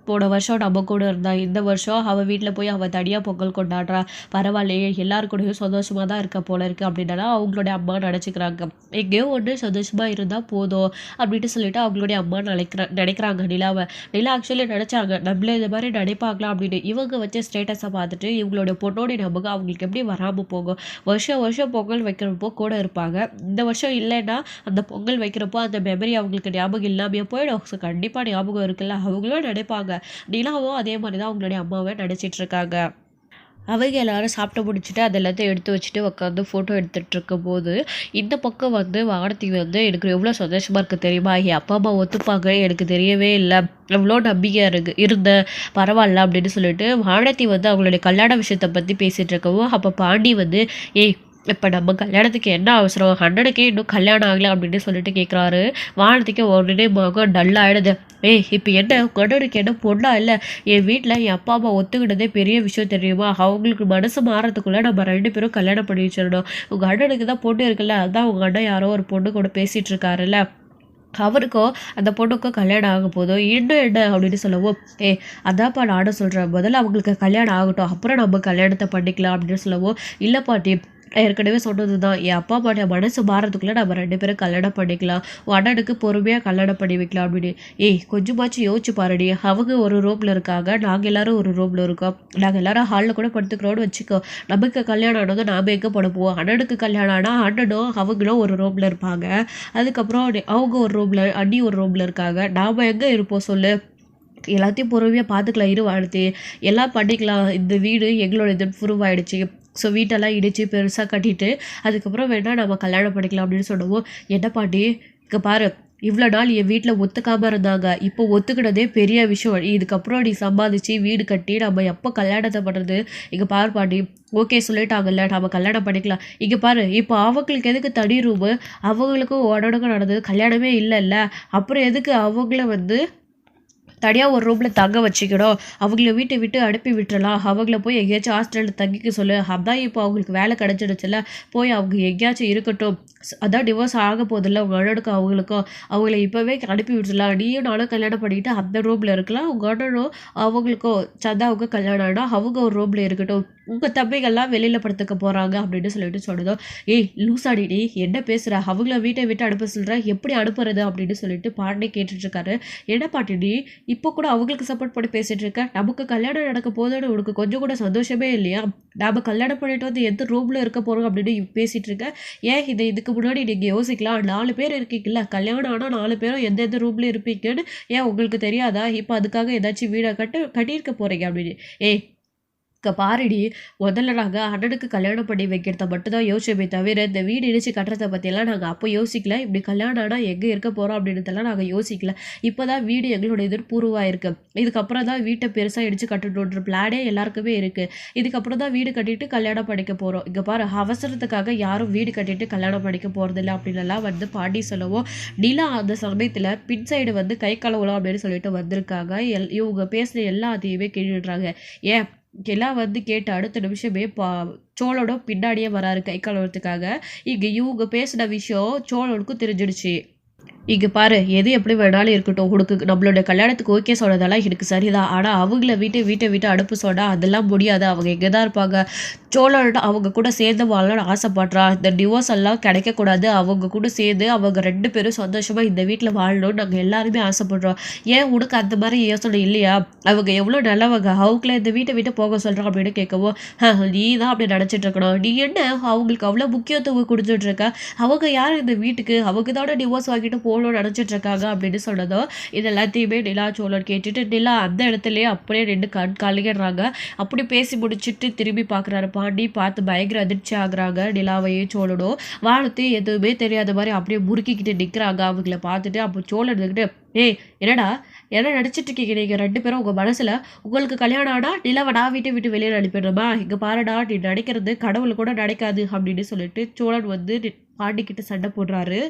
போன வருஷம் நம்ம கூட இருந்தா, இந்த வருஷம் அவள் வீட்டில் போய் அவள் தனியாக பொங்கல் கொண்டாடுறா, பரவாயில்லையே எல்லாரு கூடயும் சந்தோஷமாக தான் இருக்க போல இருக்குது அப்படின்னா அவங்களுடைய அம்மா நினச்சிக்கிறாங்க. எங்கேயோ ஒன்று சந்தோஷமாக இருந்தால் போதும் அப்படின்னு சொல்லிட்டு அவங்களுடைய அம்மா நினைக்கிறாங்க நிலாவை. நிலா ஆக்சுவலி நினச்சாங்க நம்மளே இந்த மாதிரி நினைப்பாங்களா அப்படின்னு. இவங்க வச்ச ஸ்டேட்டஸை பார்த்துட்டு இவங்களோட பொண்ணோடைய ஞாபகம் அவங்களுக்கு எப்படி வராமல் போகும். வருஷம் பொங்கல் வைக்கிறப்போ கூட இருப்பாங்க, இந்த வருஷம் இல்லைன்னா அந்த பொங்கல் வைக்கிறப்போ அந்த மெமரி அவங்களுக்கு ஞாபகம் இல்லாமையே போயிடும். ஸோ கண்டிப்பாக ஞாபகம் இருக்குல்ல, அவங்களும் நினைப்பாங்க. நிலாவும் அதே மாதிரி தான் அவங்களுடைய அம்மாவை நினச்சிட்டு இருக்காங்க. அவங்க எல்லாரும் சாப்பிட்டு முடிச்சுட்டு அது எல்லாத்தையும் எடுத்து வச்சுட்டு உட்காந்து ஃபோட்டோ எடுத்துகிட்டு இருக்கும்போது இந்த பக்கம் வந்து வானதி வந்து எனக்கு எவ்வளோ சந்தோஷமாக இருக்குது தெரியுமா, என் அப்பா அம்மா ஒத்துப்பாங்க எனக்கு தெரியவே இல்லை, எவ்வளோ நம்பிக்கையாக இருந்த பரவாயில்ல அப்படின்னு சொல்லிட்டு வானதி வந்து அவங்களுடைய கல்யாண விஷயத்தை பற்றி பேசிகிட்டு இருக்கவும், அப்போ பாண்டி வந்து ஏய் இப்போ நம்ம கல்யாணத்துக்கு என்ன அவசரம், அண்ணனுக்கே இன்னும் கல்யாணம் ஆகலை அப்படின்னு சொல்லிட்டு கேட்குறாரு. வானதிக்கு உடனே மகம் டல்லாகிடுது. இப்போ என்ன அண்ணனுக்கு என்ன பொண்ணா இல்லை, என் வீட்டில் என் அப்பா அம்மா ஒத்துக்கிட்டதே பெரிய விஷயம் தெரியுமா, அவங்களுக்கு மனசு மாறதுக்குள்ளே நம்ம 2 பேரும் கல்யாணம் பண்ணி வச்சிடணும். உங்கள் அண்ணனுக்கு தான் பொண்ணு இருக்குல்ல, அதுதான் உங்கள் அண்ணன் யாரோ ஒரு பொண்ணு கூட பேசிகிட்டு இருக்காருல்ல, அவருக்கும் அந்த பொண்ணுக்கும் கல்யாணம் ஆக போதும், என்ன அப்படின்னு சொல்லவும், அதான்ப்பா நானும் சொல்கிறேன், முதல்ல அவங்களுக்கு கல்யாணம் ஆகட்டும் அப்புறம் நம்ம கல்யாணத்தை பண்ணிக்கலாம் அப்படின்னு சொல்லவும், இல்லை பாட்டி ஏற்கனவே சொன்னது தான், என் அப்பா அம்மா மனசு மாறதுக்குள்ளே நம்ம 2 பேரும் கல்யாணம் பண்ணிக்கலாம், உன் அண்ணனுக்கு பொறுமையாக கல்யாணம் பண்ணி வைக்கலாம் அப்படின்னு. கொஞ்சமாச்சும் யோசிச்சு பாருடி, அவங்க ஒரு ரூமில் இருக்காங்க, நாங்கள் எல்லோரும் ஒரு ரூமில் இருக்கோம், நாங்கள் எல்லோரும் ஹாலில் கூட படுத்துக்கிறோன்னு வச்சுக்கோ, நமக்கு கல்யாணம் ஆனதும் நாம் எங்கே படுப்போம், அண்ணனுக்கு கல்யாணம் ஆனால் அண்ணனும் அவங்களும் ஒரு ரூமில் இருப்பாங்க, அதுக்கப்புறம் அவங்க ஒரு ரூமில் அண்ணி ஒரு ரூமில் இருக்காங்க, நாம் எங்கே இருப்போம் சொல்லு, எல்லாத்தையும் பொறுமையாக பார்த்துக்கலாம், வானதி எல்லாம் பண்ணிக்கலாம், இந்த வீடு எங்களோட இது ப்ரூவ் ஆகிடுச்சு, ஸோ வீட்டெல்லாம் இடித்து பெருசாக கட்டிட்டு அதுக்கப்புறம் வேணால் நம்ம கல்யாணம் பண்ணிக்கலாம் அப்படின்னு சொல்லுவோம். என்ன பாட்டி இங்கே பாரு, இவ்வளோ நாள் என் வீட்டில் ஒத்துக்காமல் இருந்தாங்க, இப்போ ஒத்துக்கினதே பெரிய விஷயம், இதுக்கப்புறம் நீ சம்பாதிச்சு வீடு கட்டி நம்ம எப்போ கல்யாணத்தை பண்ணுறது, இங்கே பாரு பாட்டி ஓகே சொல்லிட்டாங்கல்ல நம்ம கல்யாணம் பண்ணிக்கலாம், இங்கே பாரு இப்போ அவங்களுக்கு எதுக்கு தனி ரூமு, அவங்களுக்கும் உடனுக்கும் நடந்தது கல்யாணமே இல்லைல்ல, அப்புறம் எதுக்கு அவங்கள வந்து தனியாக ஒரு ரூமில் தங்க வச்சுக்கணும், அவங்கள வீட்டை விட்டு அனுப்பி விட்டுறலாம், அவங்கள போய் எங்கேயாச்சும் ஹாஸ்டலில் தங்கிக்க சொல்லு, அதான் இப்போ அவங்களுக்கு வேலை கிடச்சிடுச்சுல, போய் அவங்க எங்கேயாச்சும் இருக்கட்டும், அதான் டிவோர்ஸ் ஆக போதில்ல உங்கள் அண்ணனுக்கும் அவங்களுக்கும், அவங்கள இப்போவே அனுப்பி விட்டுடலாம், நீயும் நானும் கல்யாணம் பண்ணிக்கிட்டு அந்த ரூமில் இருக்கலாம், உங்கள் அண்ணனும் அவங்களுக்கும் சந்தாவுக்கும் கல்யாணம் ஆனால் அவங்க ஒரு ரூமில் இருக்கட்டும், உங்கள் தம்பிகள்லாம் வெளியில் படுத்துக்க போகிறாங்க அப்படின்னு சொல்லிட்டு சொன்னதும், லூசாடி நீ என்ன பேசுகிற, அவங்கள வீட்டை விட்டு அனுப்ப சொல்கிற, எப்படி அனுப்புறது அப்படின்னு சொல்லிட்டு பாண்டி கேட்டுட்ருக்காரு. என்ன பாட்டி நீ இப்போ கூட அவங்களுக்கு சப்போர்ட் பண்ணி பேசிகிட்டு இருக்க, நமக்கு கல்யாணம் நடக்க போதுன்னு உனக்கு கொஞ்சம் கூட சந்தோஷமே இல்லையா, நாம் கல்யாணம் பண்ணிட்டு வந்து எந்த ரூமில் இருக்க போகிறோம் அப்படின்னு பேசிகிட்டு இருக்க, இதுக்கு முன்னாடி நீங்கள் யோசிக்கலாம், 4 பேர் இருக்கீங்களா, கல்யாணம் ஆனால் 4 பேரும் எந்தெந்த ரூமில் இருப்பீங்கன்னு உங்களுக்கு தெரியாதா, இப்போ அதுக்காக ஏதாச்சும் வீடை கட்டியிருக்க போகிறீங்க அப்படின்னு. பாருடி, முதல்ல நாங்கள் அண்ணனுக்கு கல்யாணம் பண்ணி வைக்கிறத மட்டும் தான் யோசிச்சோமே தவிர இந்த வீடு இடிச்சு கட்டுறதை பற்றியெல்லாம் நாங்கள் அப்போ யோசிக்கல, இப்படி கல்யாணம் ஆனால் எங்கே இருக்க போகிறோம் அப்படின்றதெல்லாம் நாங்கள் யோசிக்கல, இப்போ தான் வீடு எங்களோட எதிர்பூர்வமாக இருக்குது, இதுக்கப்புறம் தான் வீட்டை பெருசாக இடிச்சு கட்டணுன்ற பிளானே எல்லாருக்குமே இருக்குது, இதுக்கப்புறம் தான் வீடு கட்டிட்டு கல்யாணம் பண்ணிக்க போகிறோம், இங்கே பாரு அவசரத்துக்காக யாரும் வீடு கட்டிட்டு கல்யாணம் பண்ணிக்க போகிறதில்ல அப்படின்லாம் வந்து பாண்டி சொல்லவும், நிலா அந்த சமயத்தில் பின் சைடு வந்து கை கழுவலாம் அப்படின்னு சொல்லிட்டு வந்திருக்காங்க. இவங்க பேசுகிற எல்லாத்தையுமே கேட்டுடுறாங்க. எல்லாம் வந்து கேட்டு அடுத்த நிமிஷமே சோழனோட பின்னாடியே வராரு கை கழுவுறதுக்காக. இங்க இவங்க பேசின விஷயம் சோழனுக்கும் தெரிஞ்சிடுச்சு. இங்க பாரு, எது எப்படி வேணாலும் இருக்கட்டும். உனக்கு நம்மளோட கல்யாணத்துக்கு ஓகே சொன்னதெல்லாம் எனக்கு சரிதான். ஆனா அவங்கள வீட்டை விட்டு அனுப்ப சொன்னா அதெல்லாம் முடியாது. அவங்க எங்க தான் இருப்பாங்க. சோழன் அவங்க கூட சேர்ந்து வாழணும்னு ஆசைப்படுறா. இந்த டிவோர்ஸ் எல்லாம் கிடைக்கக்கூடாது. அவங்க கூட சேர்ந்து அவங்க 2 பேரும் சந்தோஷமா இந்த வீட்ல வாழணும்னு நாங்க எல்லாருமே ஆசைப்படுறோம். ஏன் உனக்கு அந்த மாதிரி யோசனை இல்லையா? அவங்க எவ்வளோ நல்லவங்க. அவங்கள இந்த வீட்டை விட்டு போக சொல்றான் அப்படின்னு கேட்கவும், நீ தான் அப்படி நினைச்சிட்டு இருக்கணும். நீ என்ன அவங்களுக்கு அவ்வளோ முக்கியத்துவம் கொடுத்துட்டு இருக்க? அவங்க யார் இந்த வீட்டுக்கு? அவங்க தானே டிவோர்ஸ் வாங்கிட்டு போகணும்னு நினச்சிட்டு இருக்காங்க அப்படின்னு சொன்னதும் இது எல்லாத்தையுமே நிலா சோழன் கேட்டுட்டு நிலா அந்த இடத்துலயே அப்படியே நின்று கலங்கிடுறாங்க. அப்படி பேசி முடிச்சுட்டு திரும்பி பார்க்குறாரு பாண்டி. பார்த்து பயங்கர அதிர்ச்சி ஆகுறாங்க. நிலாவையும் சோழனும் வானத்தை எதுவுமே தெரியாத மாதிரி அப்படியே முறுக்கிக்கிட்டு நிற்கிறாங்க. அவங்கள பார்த்துட்டு அப்போ சோழன் இருந்துக்கிட்டு, ஏய் என்னடா என்ன நடிச்சிட்டு இருக்கீங்க நீங்கள் 2 பேரும்? உங்கள் மனசில் உங்களுக்கு கல்யாணம் ஆனால் நிலாவை நான் வீட்டை விட்டு வெளியில் அனுப்பிடுறோமா? இங்கே பாருடா, நீ நடிக்கிறது கடவுள் கூட நடக்காது அப்படின்னு சொல்லிட்டு சோழன் வந்து பாண்டிக்கிட்ட சண்டை போடுறாரு.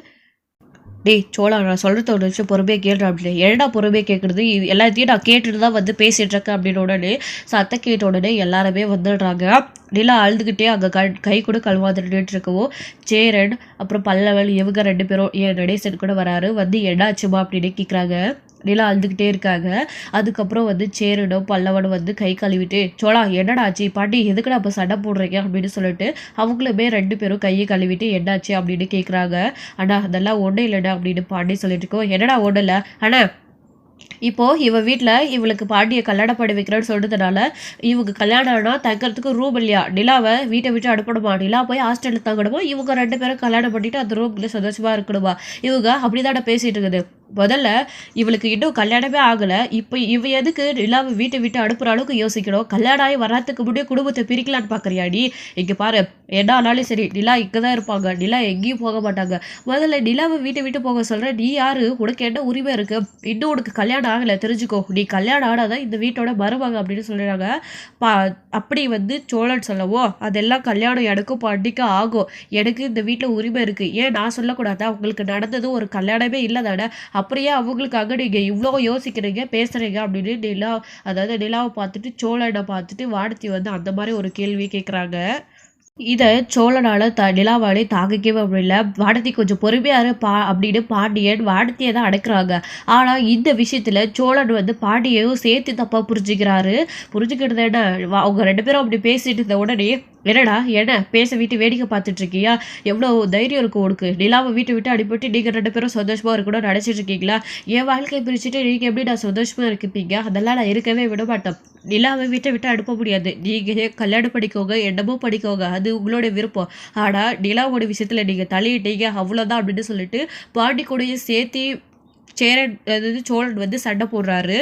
டேய் சோழா, நான் சொல்கிறத ஒரு விஷயம் பொறுமையாக கேட்டுறேன் அப்படின்னு. என்னடா பொறுமையாக கேட்குறது? இது எல்லாத்தையும் நான் கேட்டுட்டு தான் வந்து பேசிகிட்டு இருக்கேன் அப்படின்னு உடனே சத்தம் கேட்ட உடனே எல்லாருமே வந்துடுறாங்க. நிலா அழுதுகிட்டே அங்கே கை கூட கழுவாதுட்டு இருக்கவும் சேரன் அப்புறம் பல்லவன் இவங்க 2 பேரும் ஏன் நடேசன் கூட வராரு. வந்து என்னாச்சுமா அப்படின்னு கேட்குறாங்க. நிலா அழுதுகிட்டே இருக்காங்க. அதுக்கப்புறம் வந்து சேரனும் பல்லவனும் வந்து கை கழுவிட்டு, சோழா என்னடா ஆச்சு? பாட்டி எதுக்குடா அப்போ சண்டை போடுறீங்க அப்படின்னு சொல்லிட்டு அவங்களுமே 2 பேரும் கையை கழுவிட்டு என்னாச்சு அப்படின்னு கேட்குறாங்க. அண்ணா அதெல்லாம் ஒன்றும் இல்லைடா அப்படின்னு பாண்டி சொல்லிட்டு இருக்கோம். என்னடா ஒன்றும் இல்லை அண்ணா, இப்போ இவ வீட்டில் இவளுக்கு பாண்டியை கல்யாணம் பண்ணி வைக்கிறேன்னு சொல்றதுனால இவங்க கல்யாணம் ஆனால் தங்கறதுக்கு ரூம் இல்லையா? நிலாவை வீட்டை விட்டு அனுப்பணுமா? நிலா போய் ஹாஸ்டலில் தங்கணுமா? இவங்க 2 பேரும் கல்யாணம் பண்ணிட்டு அந்த ரூம்ல சந்தோஷமா இருக்கணுமா? இவங்க அப்படிதானே பேசிட்டு இருக்குது. முதல்ல இவளுக்கு இன்னும் கல்யாணமே ஆகலை. இப்போ இவ எதுக்கு நிலாவை வீட்டை விட்டு அனுப்புகிற அளவுக்கு யோசிக்கணும்? கல்யாணம் ஆகி வராதுக்கு முன்னாடியே குடும்பத்தை பிரிக்கலான்னு பார்க்குறியா நீ? இங்கே பாரு, என்ன ஆனாலும் சரி நிலா இங்கே தான் இருப்பாங்க. நிலா எங்கேயும் போக மாட்டாங்க. முதல்ல நிலாவை வீட்டை விட்டு போக சொல்கிற நீ யாரு? உனக்கு என்ன உரிமை இருக்கு? இன்னும் உனக்கு கல்யாணம் ஆகலை தெரிஞ்சுக்கோ. நீ கல்யாணம் ஆனாதான் இந்த வீட்டோட வருவாங்க அப்படின்னு சொல்லிடுறாங்க. அப்படி வந்து சோழன் சொல்லவோ, அதெல்லாம் கல்யாணம் எனக்கும் பாண்டிக்கும் ஆகும். எனக்கு இந்த வீட்டில் உரிமை இருக்குது. ஏன் நான் சொல்லக்கூடாதா? உங்களுக்கு நடந்ததும் ஒரு கல்யாணமே இல்லை தானே? அப்படியே அவங்களுக்காக நீங்கள் இவ்வளோ யோசிக்கிறீங்க பேசுகிறீங்க அப்படின்னு நிலாவை பார்த்துட்டு சோழனை பார்த்துட்டு வானதி வந்து அந்த மாதிரி ஒரு கேள்வி கேட்குறாங்க. இதை சோழனால நிலாவாலே தாங்கிக்கவே முடியல. வானதி கொஞ்சம் பொறுமையாரு அப்படின்னு பாண்டியன் வானதியை தான் அடக்குறாங்க. ஆனால் இந்த விஷயத்தில் சோழன் வந்து பாண்டியையும் சேர்த்து தப்பாக புரிஞ்சுக்கிறது என்ன, அவங்க 2 பேரும் அப்படி பேசிட்டு இருந்த உடனே, என்னடா என்ன பேச வீட்டு வேடிக்கை பார்த்துட்டு இருக்கியா? எவ்வளோ தைரியம் இருக்கும் உனக்கு? நிலாவை வீட்டை விட்டு அடிப்பட்டு நீங்கள் 2 பேரும் சந்தோஷமாக இருக்கணும்னு நினச்சிட்டு இருக்கீங்களா? என் வாழ்க்கையை பிரிச்சுட்டு நீங்கள் எப்படி நான் சந்தோஷமாக இருப்பீங்க? அதெல்லாம் நான் இருக்கவே விட மாட்டேன். நிலாவை வீட்டை விட்டு அனுப்ப முடியாது. நீங்கள் கல்யாணம் படிக்கோங்க, என்னமோ படிக்கோங்க, அது உங்களோட விருப்பம். ஆனால் நிலாவோட விஷயத்தில் நீங்கள் தலையிட்டீங்க அவ்வளோதான் அப்படின்னு சொல்லிட்டு பாண்டி கூடயும் சேர்த்து சேரன் அதாவது சோழன் வந்து சண்டை போடுறாரு.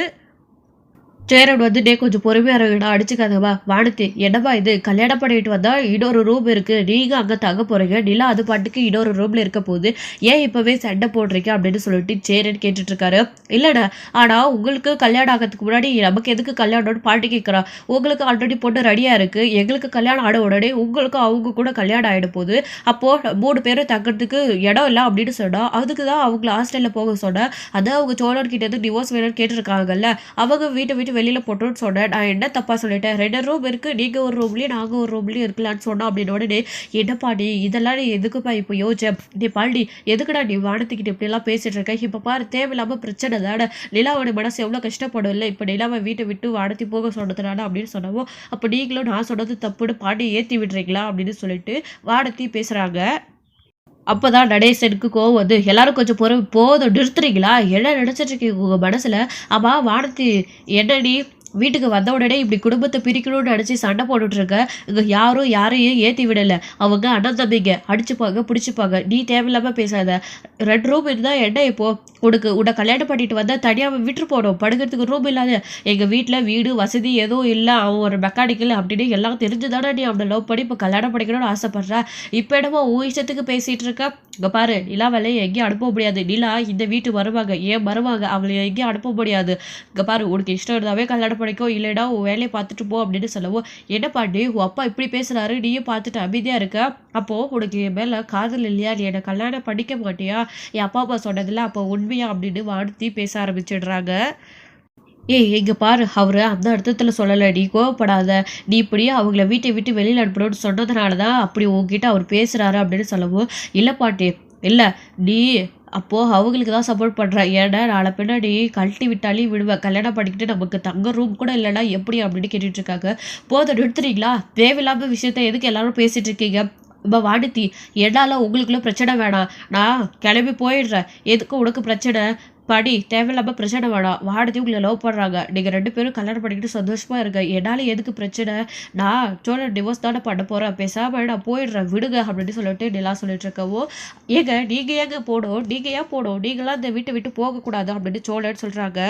சேரன் வந்து டே கொஞ்சம் பொறுமையாக இருக்கடா, அடிச்சுக்காதவா. வானதி என்னப்பா இது? கல்யாணம் பண்ணிட்டு வந்தால் இன்னொரு ரூம் இருக்குது, நீங்கள் அங்கே தங்க போகிறீங்க. நிலா அது பாட்டுக்கு இன்னொரு ரூமில் இருக்க போகுது. ஏன் இப்போவே சண்டை போடுறீங்க அப்படின்னு சொல்லிட்டு சேரன் கேட்டுட்ருக்காரு. இல்லைடா, ஆனால் உங்களுக்கு கல்யாணம் ஆகிறதுக்கு முன்னாடி நமக்கு எதுக்கு கல்யாணம்னு பாட்டி கேட்குறா. உங்களுக்கு ஆல்ரெடி பொண்ணு ரெடியாக இருக்குது. எங்களுக்கு கல்யாணம் ஆட உடனே உங்களுக்கும் அவங்க கூட கல்யாணம் ஆகிட போகுது. அப்போது 3 பேரும் தங்கிறதுக்கு இடம் இல்லை அப்படின்னு சொன்னால் அதுக்கு தான் அவங்கள ஹாஸ்டலில் போக சொன்னேன். அதான் அவங்க சோழர்கிட்ட எதுவும் டிவோர்ஸ் வேணும்னு கேட்டுருக்காங்கல்ல, அவங்க வீட்டை விட்டு வெளியில் போட்டோன்னு சொன்னேன். நான் என்ன தப்பாக சொல்லிட்டேன்? 2 ரூம் இருக்குது, நீங்கள் ஒரு ரூம்லேயும் நாங்கள் ஒரு ரூம்லேயும் இருக்கலான்னு சொன்னோம் அப்படின்னு உடனே, என்னப்பா நீ இதெல்லாம் நீ எதுக்குப்பா இப்போ யோசிச்சேன்? நீ பாண்டி எதுக்குடா நீ வானத்துக்கிட்ட இப்படிலாம் பேசிகிட்டு இருக்க? இப்போ பாரு, தேவையில்லாமல் பிரச்சனை தானே. நிலாவோட மனசு எவ்வளோ கஷ்டப்படும் இல்லை? இப்போ நிலாவை வீட்டை விட்டு வானத்தி போக சொன்னதுனால அப்படின்னு சொன்னவோ, அப்போ நீங்களும் நான் சொன்னது தப்புன்னு பாண்டி ஏற்றி விடுறீங்களா அப்படின்னு சொல்லிட்டு வானத்தி பேசுகிறாங்க. அப்போதான் நடேசனுக்கு கோவம் வந்து, எல்லாரும் கொஞ்சம் போதும் நிறுத்துறீங்களா? என்ன நினச்சிட்டு இருக்கீங்க உங்கள் மனசில்? ஆமாம் வானதி, என்னடி வீட்டுக்கு வந்த உடனே இப்படி குடும்பத்தை பிரிக்கணும்னு நினச்சி சண்டை போட்டுட்ருக்க? இங்கே யாரும் யாரையும் ஏற்றி விடலை. அவங்க அண்ணன் தம்பிங்க அடிச்சுப்பாங்க பிடிச்சிப்பாங்க. நீ தேவையில்லாமல் பேசாத. 2 ரூம் இருந்தால் என்ன இப்போது? உன்னை கல்யாணம் பண்ணிட்டு வந்தால் தனியாக விட்டு போகணும், படுக்கிறதுக்கு ரூம் இல்லாத. எங்கள் வீட்டில் வீடு வசதி எதுவும் இல்லை, அவன் ஒரு மெக்கானிக்கல் அப்படின்னு எல்லாம் தெரிஞ்சு தானே நீ அவனை லவ் பண்ணி இப்போ கல்யாணம் பண்ணிக்கணும்னு ஆசைப்பட்ற. இப்போ என்னமோ உன் இஷ்டத்துக்கு பேசிகிட்டு இருக்க. இங்கே பாரு, நிலாவால் எங்கேயும் அனுப்ப முடியாது. நிலா இந்த வீட்டு வருவாங்க, ஏன் வருவாங்க, அவளை எங்கேயும் அனுப்ப முடியாது. இங்கே பாரு, உனக்கு இஷ்டம் இருந்தாவே கல்யாணம் பண்ணிக்கோ, இல்லைடா உன் வேலையை பார்த்துட்டு போ அப்படின்னு சொல்லவும், என்ன பாண்டி உன் அப்பா இப்படி பேசுகிறாரு, நீயும் பார்த்துட்டு அமைதியாக இருக்க. அப்போது உனக்கு என் மேலே காதல் இல்லையா? நீ என்னை கல்யாணம் பண்ணிக்க மாட்டியா? என் அப்பா சொன்னதில்ல அப்போ உண்மையா அப்படின்னு வானதி பேச ஆரம்பிச்சிடுறாங்க. ஏய் இங்க பாரு அவரு அந்த அர்த்தத்துல சொல்லல. நீ கோவப்படாத. நீ இப்படியே அவங்கள வீட்டை விட்டு வெளியில அனுப்பணும்னு சொன்னதுனால தான் அப்படி உன்கிட்ட அவர் பேசுறாரு அப்படின்னு சொல்லவும், இல்ல பாட்டி. இல்ல நீ அப்போ அவங்களுக்கு தான் சப்போர்ட் பண்ற. ஏன்னா நாளை பின்ன நீ கழட்டி விட்டாலே விடுவ. கல்யாணம் பண்ணிக்கிட்டு நமக்கு தங்க ரூம் கூட இல்லைன்னா எப்படி அப்படின்னு கேட்டுட்டு இருக்காங்க. போதும் நிறுத்துறீங்களா? தேவையில்லாம விஷயத்த எதுக்கு எல்லாரும் பேசிட்டு இருக்கீங்க? வானதி, என்னால உங்களுக்குள்ள பிரச்சனை வேணாம். நான் கிளம்பி போயிடுறேன். எதுக்கு உனக்கு பிரச்சனை? படி தேவையில்லாம பிரச்சனை வேணாம். வானதி உங்களை லவ் பண்றாங்க. நீங்க 2 பேரும் கல்யாணம் பண்ணிக்கிட்டு சந்தோஷமா இருங்க. என்னால எதுக்கு பிரச்சனை? நான் சோழன் டிவோர்ஸ் தானே பண்ண போறேன். பேசாம நான் போயிடுறேன் விடுங்க அப்படின்னு சொல்லிட்டு நிலா சொல்லிட்டு இருக்கவும், ஏங்க நீங்க ஏங்க போடும்? நீங்க ஏன் போடும்? நீங்களாம் இந்த வீட்டை விட்டு போகக்கூடாது அப்படின்னு சோழன் சொல்றாங்க.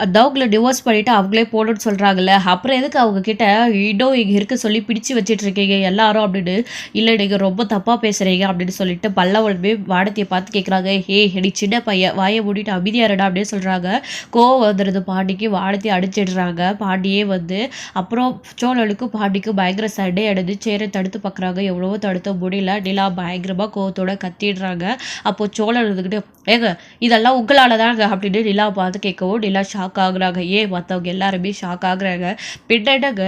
அதான் உங்கள டிவோர்ஸ் பண்ணிட்டு அவங்களே போகணும்னு சொல்கிறாங்கல்ல, அப்புறம் எதுக்கு அவங்க கிட்ட இன்னும் இங்கே இருக்க சொல்லி பிடிச்சு வச்சுட்டு இருக்கீங்க எல்லாரும் அப்படின்னு. இல்லை நீங்கள் ரொம்ப தப்பாக பேசுகிறீங்க அப்படின்னு சொல்லிட்டு பல்லவனுமே வானதியை பார்த்து கேட்குறாங்க. நீ சின்ன பையன் வாயை மூடிட்டு அமைதியாருடா அப்படின்னு சொல்கிறாங்க. கோவம் வந்துடுது பாண்டிக்கு. வானதியை அடிச்சிடுறாங்க. பாண்டியே வந்து அப்புறம் சோழனுக்கும் பாண்டிக்கும் பயங்கர சண்டை அடைந்து சேரை தடுத்து பார்க்குறாங்க. எவ்வளவோ தடுத்த முடியல. நிலா பயங்கரமாக கோவத்தோட கத்திடுறாங்க. அப்போது சோழன் இருந்துக்கிட்டு, ஏங்க இதெல்லாம் உங்களால தாங்க அப்படின்னு நிலா பார்த்து கேட்கவும் நிலா ஷாக் ஆகுறாங்க. ஏன் மற்றவங்க எல்லாருமே ஷாக் ஆகுறாங்க. பின்னங்க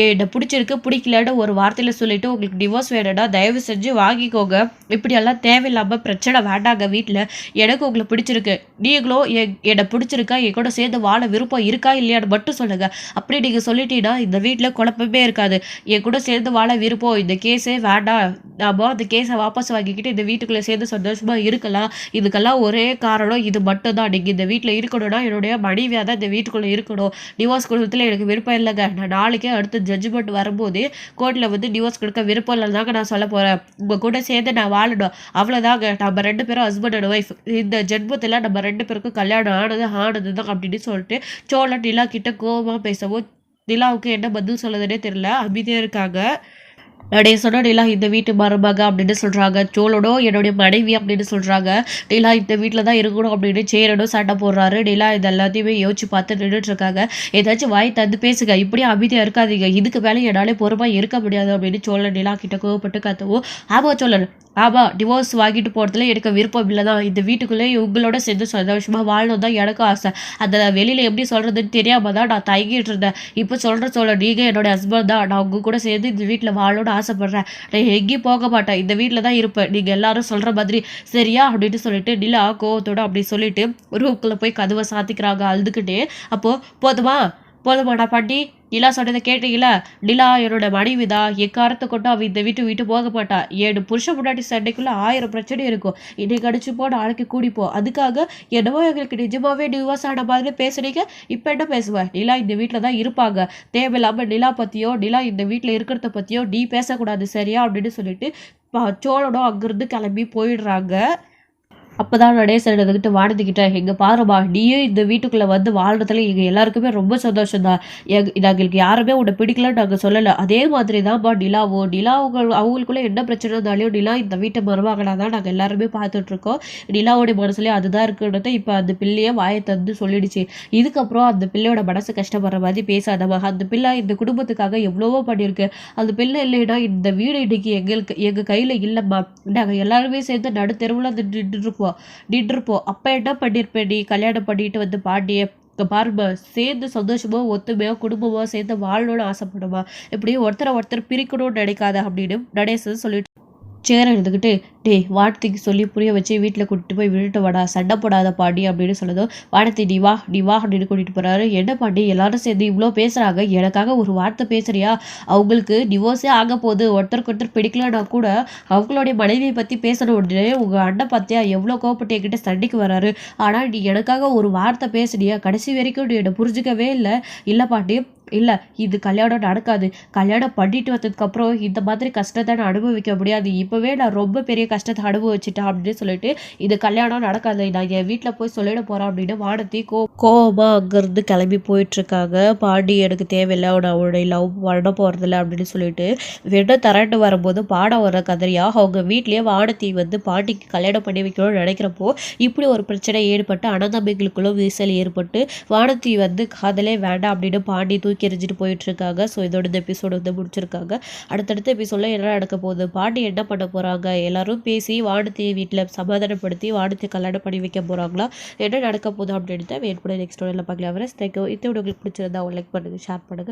என்ன பிடிச்சிருக்கு பிடிக்கலன்னு ஒரு வார்த்தையில் சொல்லிட்டு உங்களுக்கு டிவோர்ஸ் வேணும்னா தயவு செஞ்சு வாங்கிக்கோங்க. இப்படியெல்லாம் தேவையில்லாமல் பிரச்சனை வேண்டாங்க வீட்டில். எனக்கு உங்களை பிடிச்சிருக்கு. நீங்களும் என்னை பிடிச்சிருக்கா என் கூட சேர்ந்து வாழ விருப்பம் இருக்கா இல்லையான்னு மட்டும் சொல்லுங்கள். அப்படி நீங்கள் சொல்லிட்டீங்கன்னா இந்த வீட்டில் குழப்பமே இருக்காது. என் கூட சேர்ந்து வாழ விருப்பம், இந்த கேஸே வேண்டாம், நாம அந்த கேஸை வாபஸ் வாங்கிக்கிட்டு இந்த வீட்டுக்குள்ளே சேர்ந்து சந்தோஷமாக இருக்கலாம். இதுக்கெல்லாம் ஒரே காரணம் இது மட்டும்தான். நீங்கள் இந்த வீட்டில் இருக்கணும்னா என்னுடைய மனைவியாக தான் இந்த வீட்டுக்குள்ளே இருக்கணும். டிவோர்ஸ் கொடுத்ததுல எனக்கு விருப்பம் இல்லைங்க. நான் நாளைக்கே அடுத்து ஜட்ஜ்மெண்ட் வரும்போது கோர்ட்டில் வந்து டிவோர்ஸ் கொடுக்க விருப்பம் இல்லைதாங்க நான் சொல்ல போகிறேன். உங்கள் கூட சேர்ந்து நான் வாழணும், அவ்வளோதாங்க. நம்ம 2 பேரும் ஹஸ்பண்ட் அண்ட் ஒய்ஃப். இந்த ஜென்மத்தில் நம்ம 2 பேருக்கும் கல்யாணம் ஆனது தான் அப்படின்னு சொல்லிட்டு சோழன் நிலா கிட்ட கோபமாக பேசவும் நிலாவுக்கு என்ன பதில் சொல்லதுன்னே தெரியல. அமைதியாக இருக்காங்க. அப்படியே சொன்னா நிலா இந்த வீட்டு மருமக அப்படின்னு சொல்கிறாங்க. சோழனும் என்னுடைய மனைவி அப்படின்னு சொல்கிறாங்க. நிலா இந்த வீட்டில் தான் இருக்கணும் அப்படின்னு சேரனும் சண்டை போடுறாரு. நிலா இது எல்லாத்தையுமே யோசிச்சு பார்த்து நின்றுட்டு இருக்காங்க. ஏதாச்சும் வாய் தந்து பேசுங்க, இப்படியே அமைதியாக இருக்காதீங்க. இதுக்கு மேலே என்னாலே பொறுமையாக இருக்க முடியாது அப்படின்னு சோழன் நிலா கிட்ட கோவப்பட்டு கத்தவும், ஆமா சோழன், ஆமாம் டிவோர்ஸ் வாங்கிட்டு போகிறதுல எனக்கு விருப்பம் இல்லை தான். இந்த வீட்டுக்குள்ளே உங்களோட சேர்ந்து சந்தோஷமாக வாழணும் தான் எனக்கும் ஆசை. அதை வெளியில் எப்படி சொல்கிறதுன்னு தெரியாமல் தான் நான் தயங்கிட்டு இருந்தேன். இப்போ சொல்ல நீங்கள் என்னோட ஹஸ்பண்ட் தான். நான் உங்கள் கூட சேர்ந்து இந்த வீட்டில் வாழணும்னு ஆசைப்பட்றேன். நான் எங்கேயும் போக மாட்டேன், இந்த வீட்டில் தான் இருப்பேன். நீங்கள் எல்லாரும் சொல்கிற மாதிரி சரியா அப்படின்னு சொல்லிட்டு நிலா கோவத்தோட அப்படி சொல்லிட்டு ரூம்குள்ளே போய் கதவை சாத்திக்கிறாங்க அழுதுகிட்டே. அப்போது போதுமாடா பாட்டி, நிலா சொன்னதை கேட்டீங்களா? நிலா என்னோட மனைவி தான். எக்காரத்தை கொண்டு அவள் இந்த விட்டு போக மாட்டா. 7 புருஷன் முன்னாடி சண்டைக்குள்ளே 1000 பிரச்சனை இருக்கும். இன்னைக்கு அடிச்சுப்போ நாளைக்கு கூடிப்போம். அதுக்காக என்னவோ எங்களுக்கு நிஜமாவே டிவோர்ஸ் ஆன மாதிரி பேசுறீங்க. இப்போ என்ன பேசுவேன்? நிலா இந்த வீட்டில் தான் இருப்பாங்க. தேவையில்லாமல் நிலா பற்றியோ நிலா இந்த வீட்டில் இருக்கிறத பற்றியோ நீ பேசக்கூடாது சரியா அப்படின்னு சொல்லிட்டு சோழனும் அங்கேருந்து கிளம்பி போயிடுறாங்க. அப்போ தான் நடேசன் இருந்துக்கிட்டு வானதிக்கிட்ட, எங்கள் பாருமா நீயும் இந்த வீட்டுக்குள்ளே வந்து வாழ்றதுல எங்கள் எல்லாருக்குமே ரொம்ப சந்தோஷம் தான். எங்களுக்கு யாருமே உன்னை பிடிக்கலன்னு நாங்கள் சொல்லலை. அதே மாதிரி தான்ப்பா நிலா அவங்களுக்குள்ளே என்ன பிரச்சனை இருந்தாலையும் நிலா இந்த வீட்டை மருமகளாக தான் நாங்கள் எல்லாருமே பார்த்துட்ருக்கோம். நிலாவோடைய மனசுலேயே அதுதான் இருக்குன்றத இப்போ அந்த பிள்ளையே வாயை தந்து சொல்லிடுச்சு. இதுக்கப்புறம் அந்த பிள்ளையோட மனசு கஷ்டப்படுற மாதிரி பேசாதம்மா. அந்த பிள்ளை இந்த குடும்பத்துக்காக எவ்வளவோ பண்ணியிருக்கு. அந்த பிள்ளை இல்லைன்னா இந்த வீடு இன்னைக்கு எங்கள் கையில் இல்லைம்மா. நாங்கள் எல்லாருமே சேர்ந்து நடுத்தெருவில் அந்த நின்றுருப்போம். அப்போ என்ன பண்ணியிருப்பேன்? நீ கல்யாணம் பண்ணிட்டு வந்து பாண்டிய பாருமா சேர்ந்து சந்தோஷமோ ஒத்துமையோ குடும்பமோ சேர்ந்து வாழணும்னு ஆசைப்படுமா. இப்படியும் ஒருத்தரை பிரிக்கணும்னு நினைக்காத அப்படின்னு நடேசன் சொல்லிட்டு சேர எடுத்துக்கிட்டு, டேய் வானதிக்கு சொல்லி புரிய வச்சு வீட்டில் கூட்டிட்டு போய் விட்டுட்டு வாடா, சண்டை போடாத பாண்டி அப்படின்னு சொன்னதும், வானதி நீ வா அப்படின்னு கூட்டிகிட்டு போகிறாரு. என்ன பாண்டி எல்லாரும் சேர்ந்து இவ்வளோ பேசுகிறாங்க, எனக்காக ஒரு வார்த்தை பேசுறியா? அவங்களுக்கு டிவோர்ஸே ஆக போகுது, ஒருத்தருக்கு பிடிக்கலன்னா கூட அவங்களுடைய மனைவியை பற்றி பேசணும். உடனே உங்கள் அண்ணன் பார்த்தியா எவ்வளோ கோவப்பட்டு என்கிட்ட சண்டைக்கு வராரு. ஆனால் நீ எனக்காக ஒரு வார்த்தை பேசுனியா? கடைசி வரைக்கும் நீ என்னை புரிஞ்சிக்கவே இல்லை பாண்டி. இல்லை இது கல்யாணம் நடக்காது. கல்யாணம் பண்ணிட்டு வந்ததுக்கப்புறம் இந்த மாதிரி கஷ்டத்தை நான் அனுபவிக்க முடியாது. இப்போவே நான் ரொம்ப பெரிய கஷ்டத்தை அனுபவிச்சுட்டேன் அப்படின்னு சொல்லிட்டு இது கல்யாணம் நடக்காது, நான் என் வீட்டில் போய் சொல்லிட போகிறேன் அப்படின்னு வானதி கோவமாக அங்கேருந்து கிளம்பி போயிட்டுருக்காங்க. பாண்டி எனக்கு தேவையில்லை, அவனுடைய லவ் பண்ண போகிறதில்ல அப்படின்னு சொல்லிட்டு வெண்ண தரண்டு வரும்போது பாடம் வர கதறியா அவங்க வீட்லேயே வானதி வந்து பாண்டிக்கு கல்யாணம் பண்ணி வைக்கணும்னு நினைக்கிறப்போ இப்படி ஒரு பிரச்சனை ஏற்பட்டு அனந்தம்பிகளுக்குள்ள விரிசல் ஏற்பட்டு வானதி வந்து காதலே வேண்டாம் அப்படின்னு பாண்டி தூக்கி தூக்கி எறிஞ்சிட்டு போயிட்டுருக்காங்க. ஸோ இதோட இந்த எபிசோடு வந்து முடிச்சிருக்காங்க. அடுத்தடுத்த எபிசோடில் என்ன நடக்க போகுது, பாண்டி என்ன பண்ண போகிறாங்க, எல்லாரும் பேசி வானதியை வீட்டில் சமாதானப்படுத்தி வானதியை கல்யாணம் பண்ணி வைக்க போகிறாங்களா, என்ன நடக்க போகுது அப்படின்ட்டு வெயிட் பண்ணி நெக்ஸ்ட் ஸ்டோரியில் பார்க்கலாம். தேங்க்யூ. இந்த வீடியோ உங்களுக்கு பிடிச்சிருந்தா லைக் பண்ணுங்கள், ஷேர் பண்ணுங்கள்.